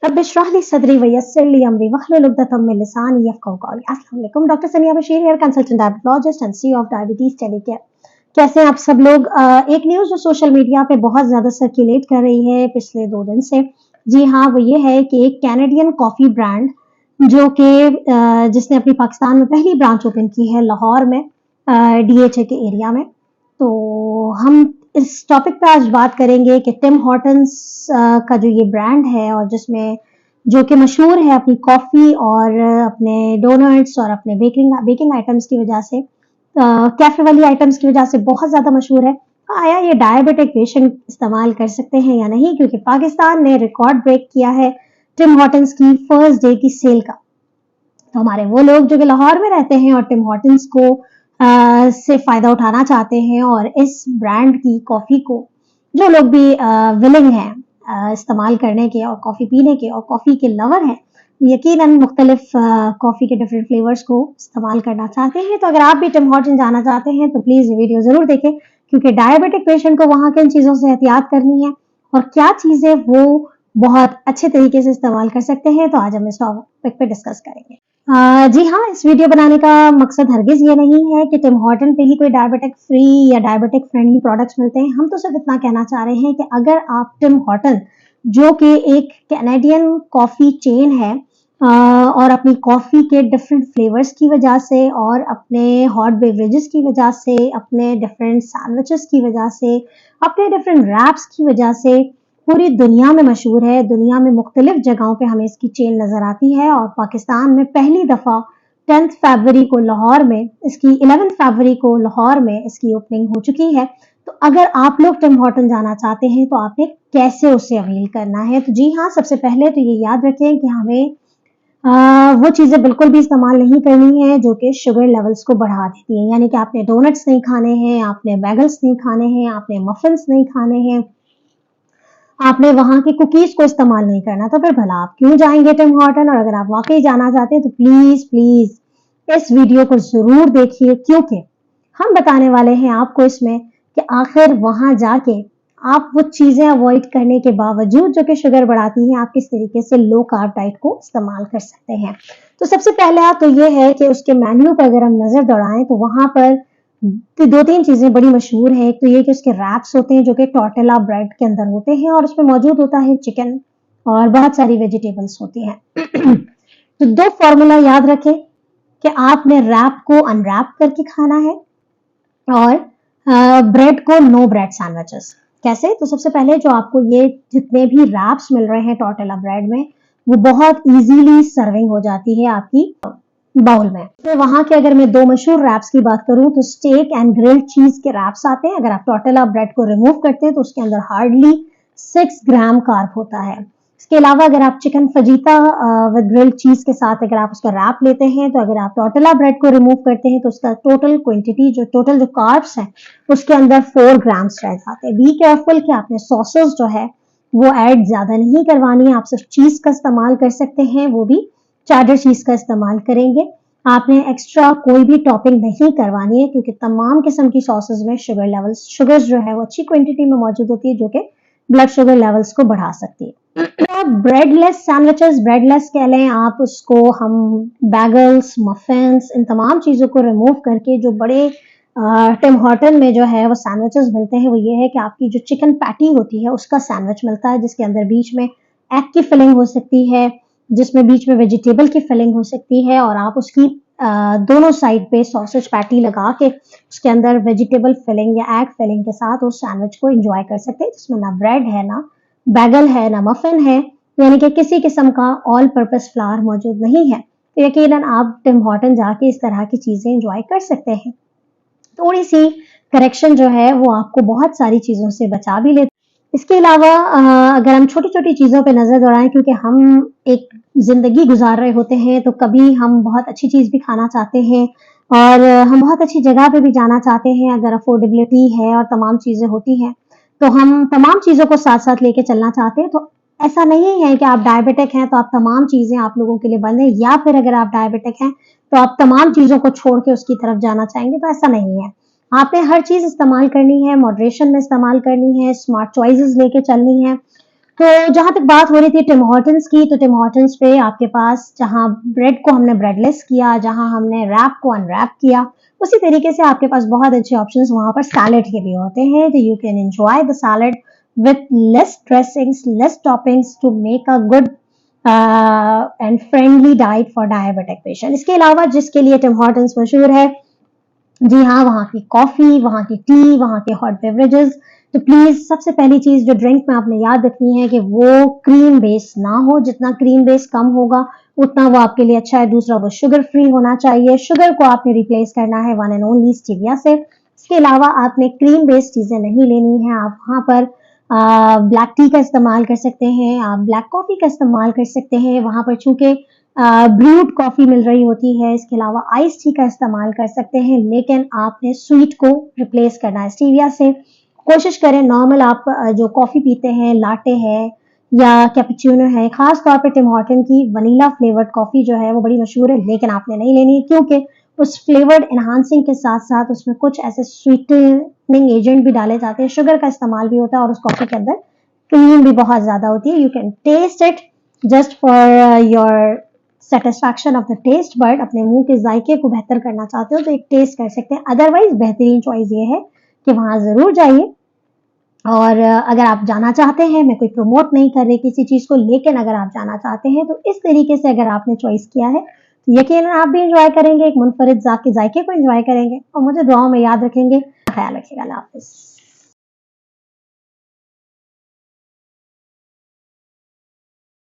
रब इश्रह ली सदरी वयस्सिर ली अमरी वहलुल उक़दतम मिन लिसानी यफ़क़हू क़ौली। अस्सलाम वालेकुम, डॉक्टर सनिया Bashir here, consultant diabetologist and CEO of diabetes टेलीकेयर। कैसे हैं आप सब लोग? एक न्यूज़ जो सोशल मीडिया पे बहुत ज़्यादा सर्कुलेट कर रही है पिछले 2 दिन से, जी हाँ, वो ये है कि एक कैनेडियन कॉफ़ी ब्रांड जो कि जिसने अपनी पाकिस्तान में पहली ब्रांच ओपन की है लाहौर में, डीएचए के एरिया में। तो हम इस टॉपिक पे आज बात करेंगे कि टिम हॉर्टन्स का जो ये ब्रांड है और जिसमें जो कि मशहूर है अपनी कॉफ़ी और अपने डोनट्स और अपने बेकिंग आइटम्स की वजह से, कैफ़े वाली आइटम्स की वजह से बहुत ज़्यादा मशहूर है। आया ये डायबिटिक पेशेंट इस्तेमाल कर सकते हैं या नहीं, क्योंकि पाकिस्तान ने रिकॉर्ड ब्रेक किया है टिम हॉर्टन्स की फर्स्ट डे की सेल का। तो हमारे वो लोग जो कि लाहौर में रहते हैं और टिम हॉर्टन्स को से फ़ायदा उठाना चाहते हैं और इस ब्रांड की कॉफ़ी को जो लोग भी विलिंग हैं इस्तेमाल करने के और कॉफ़ी पीने के और कॉफ़ी के लवर हैं, यकीनन मुख्तलिफ कॉफ़ी के डिफरेंट फ्लेवर्स को इस्तेमाल करना चाहते हैं। तो अगर आप भी टिम हॉर्टन जाना चाहते हैं तो प्लीज़ ये वीडियो ज़रूर देखें, क्योंकि डायबिटिक पेशेंट को वहाँ किन चीज़ों से एहतियात करनी है और क्या चीज़ें वो बहुत अच्छे तरीके से इस्तेमाल कर सकते हैं, तो आज हम इस टॉपिक पे डिस्कस करेंगे। जी हाँ, इस वीडियो बनाने का मकसद हरगिज़ ये नहीं है कि टिम हॉर्टन पे ही कोई डायबिटिक फ्री या डायबिटिक फ्रेंडली प्रोडक्ट्स मिलते हैं। हम तो सिर्फ इतना कहना चाह रहे हैं कि अगर आप टिम हॉर्टन, जो कि एक कैनेडियन कॉफ़ी चेन है, और अपनी कॉफ़ी के डिफरेंट फ्लेवर्स की वजह से और अपने हॉट बेवरेजेस की वजह से, अपने डिफरेंट सैंडविचेस की वजह से, अपने डिफरेंट रैप्स की वजह से पूरी दुनिया में मशहूर है। दुनिया में मुख्तलिफ जगहों पे हमें इसकी चेन नज़र आती है और पाकिस्तान में पहली दफ़ा 10th फरवरी को लाहौर में, इसकी 11th फरवरी को लाहौर में इसकी ओपनिंग हो चुकी है। तो अगर आप लोग टिम हॉर्टन जाना चाहते हैं तो आपने कैसे उसे अवेल करना है? तो जी हाँ, सबसे पहले तो ये याद रखें कि हमें वो चीज़ें बिल्कुल भी इस्तेमाल नहीं करनी है जो कि शुगर लेवल्स को बढ़ा देती हैं। यानी कि आपने डोनट्स नहीं खाने हैं, आपने बैगल्स नहीं खाने हैं, आपने मफ़िन्स नहीं खाने हैं, आपने वहाँ की कुकीज़ को इस्तेमाल नहीं करना। तो फिर भला आप क्यों जाएँगे टिम हॉर्टन? और अगर आप वाक़ई जाना चाहते हैं तो प्लीज़ इस वीडियो को ज़रूर देखिए, क्योंकि हम बताने वाले हैं आपको इसमें कि आखिर वहाँ जाके आप वो चीज़ें अवॉइड करने के बावजूद जो कि शुगर बढ़ाती हैं, आप किस तरीके से लो कार्ब डाइट को इस्तेमाल कर सकते हैं। तो सबसे पहला तो ये है कि उसके मेन्यू पर अगर हम नज़र दौड़ाएँ तो वहाँ पर 2-3 चीज़ें बड़ी मशहूर हैं। एक तो ये कि उसके रैप्स होते हैं जो कि टॉर्टिला ब्रेड के अंदर होते हैं और उसमें मौजूद होता है चिकन और बहुत सारी वेजिटेबल्स होती हैं। तो 2 फ़ॉर्मूला याद रखें कि आपने रैप को अनरैप करके खाना है और ब्रेड को नो ब्रेड सैंडविचेस। कैसे? तो सबसे पहले जो आपको ये जितने भी रैप्स मिल रहे हैं टॉर्टिला ब्रेड में, वो बहुत ईज़िली सर्विंग हो जाती है आपकी बाउल में। तो वहाँ के अगर मैं 2 मशहूर रैप्स की बात करूँ तो स्टेक एंड ग्रिल्ड चीज़ के रैप्स आते हैं। अगर आप टॉर्टिला ब्रेड को रिमूव करते हैं तो उसके अंदर हार्डली 6 ग्राम कार्ब होता है। इसके अलावा अगर आप चिकन फजीता विद ग्रिल्ड चीज़ के साथ अगर आप उसका रैप लेते हैं, तो अगर आप टॉर्टिला ब्रेड को रिमूव करते हैं तो उसका टोटल जो कार्ब्स हैं उसके अंदर 4 ग्राम्स रह जाते हैं। बी केयरफुल कि आपने सॉसेस जो है वो ऐड ज़्यादा नहीं करवानी है। आप सिर्फ चीज़ का इस्तेमाल कर सकते हैं, वो भी चेडर चीज़ का इस्तेमाल करेंगे। आपने एक्स्ट्रा कोई भी टॉपिंग नहीं करवानी है, क्योंकि तमाम किस्म की सॉसेस में शुगर्स जो है वो अच्छी क्वांटिटी में मौजूद होती है जो कि ब्लड शुगर लेवल्स को बढ़ा सकती है। ब्रेडलेस सैंडविचेस, ब्रेडलेस कह लें आप उसको, हम बैगल्स, मफिन्स, इन तमाम चीज़ों को रिमूव करके जो बड़े टिम हॉर्टन में जो है वो सैंडविचेस मिलते हैं, वो ये है कि आपकी जो चिकन पैटी होती है उसका सैंडविच मिलता है, जिसके अंदर बीच में एग की फिलिंग हो सकती है, जिसमें बीच में वेजिटेबल की फिलिंग हो सकती है और आप उसकी दोनों साइड पे सॉसेज पैटी लगा के उसके अंदर वेजिटेबल फिलिंग या एग फिलिंग के साथ उस सैंडविच को एंजॉय कर सकते हैं, जिसमें ना ब्रेड है, ना बैगल है, ना मफिन है, यानी कि किसी किस्म का ऑल पर्पस फ्लावर मौजूद नहीं है। तो यकीनन आप टिम हॉर्टन जाके इस तरह की चीज़ें एंजॉय कर सकते हैं। थोड़ी सी करेक्शन जो है वो आपको बहुत सारी चीज़ों से बचा भी लेती है। इसके अलावा अगर हम छोटी-छोटी चीज़ों पे नज़र दौड़ाएँ, क्योंकि हम एक ज़िंदगी गुज़ार रहे होते हैं, तो कभी हम बहुत अच्छी चीज़ भी खाना चाहते हैं और हम बहुत अच्छी जगह पे भी जाना चाहते हैं। अगर अफोर्डेबिलिटी है और तमाम चीज़ें होती हैं, तो हम तमाम चीज़ों को साथ-साथ लेके चलना चाहते हैं। तो ऐसा नहीं है कि आप डायबिटिक हैं तो आप तमाम चीज़ें आप लोगों के लिए बंद हैं, या फिर अगर आप डायबिटिक हैं तो आप तमाम चीज़ों को छोड़ के उसकी तरफ जाना चाहेंगे, तो ऐसा नहीं है। आपने हर चीज़ इस्तेमाल करनी है, मॉडरेशन में इस्तेमाल करनी है, स्मार्ट चॉइसेस लेके चलनी है। तो जहाँ तक बात हो रही थी टिम हॉर्टन्स की, तो टिम हॉर्टन्स पे आपके पास जहाँ ब्रेड को हमने ब्रेडलेस किया, जहाँ हमने रैप को अनरैप किया, उसी तरीके से आपके पास बहुत अच्छे ऑप्शंस वहाँ पर सैलेड के भी होते हैं। तो you can enjoy the salad with less dressings, less toppings to make a good and friendly diet for diabetic patient. इसके अलावा जिसके लिए टिम हॉर्टन्स मशहूर है, जी हाँ, वहाँ की कॉफी, वहाँ की टी, वहाँ के हॉट बेवरेजेस। तो प्लीज सबसे पहली चीज जो ड्रिंक में आपने याद रखनी है कि वो क्रीम बेस ना हो। जितना क्रीम बेस कम होगा उतना वो आपके लिए अच्छा है। दूसरा, वो शुगर फ्री होना चाहिए। शुगर को आपने रिप्लेस करना है वन एंड ओनली स्टीविया से। इसके अलावा आपने क्रीम बेस्ड चीजें नहीं लेनी है। आप वहाँ पर ब्लैक टी का इस्तेमाल कर सकते हैं, आप ब्लैक कॉफी का इस्तेमाल कर सकते हैं। वहाँ पर चूंकि ब्रूड कॉफी मिल रही होती है। इसके अलावा आइस टी का इस्तेमाल कर सकते हैं, लेकिन आपने स्वीट को रिप्लेस करना है स्टीविया से। कोशिश करें नॉर्मल आप जो कॉफी पीते हैं, लाटे है या कैपुचिनो है, खास तौर पे टिम हॉर्टन की वनीला फ्लेवर्ड कॉफी जो है वो बड़ी मशहूर है, लेकिन आपने नहीं लेनी, क्योंकि उस फ्लेवर्ड एनहांसिंग के साथ साथ उसमें कुछ ऐसे स्वीटनिंग एजेंट भी डाले जाते हैं, शुगर का इस्तेमाल भी होता है, और उस कॉफी के अंदर क्रीम भी बहुत ज्यादा होती है। You can taste it just for your satisfaction of the taste bud. अपने मुंह के जायके को बेहतर करना चाहते हो तो एक टेस्ट कर सकते हैं। अदरवाइज बेहतरीन चॉइस ये है कि वहां जरूर जाइए। और अगर आप जाना चाहते हैं, मैं कोई प्रमोट नहीं कर रही किसी चीज को, लेकिन अगर आप जाना चाहते हैं तो इस तरीके से अगर आपने चॉइस किया है तो यकीनन आप भी इंजॉय करेंगे, एक मुनफरिद जाके जायके को इंजॉय करेंगे और मुझे दुआओं में याद रखेंगे। ख्याल रखिएगा। अल्लाह हाफिज।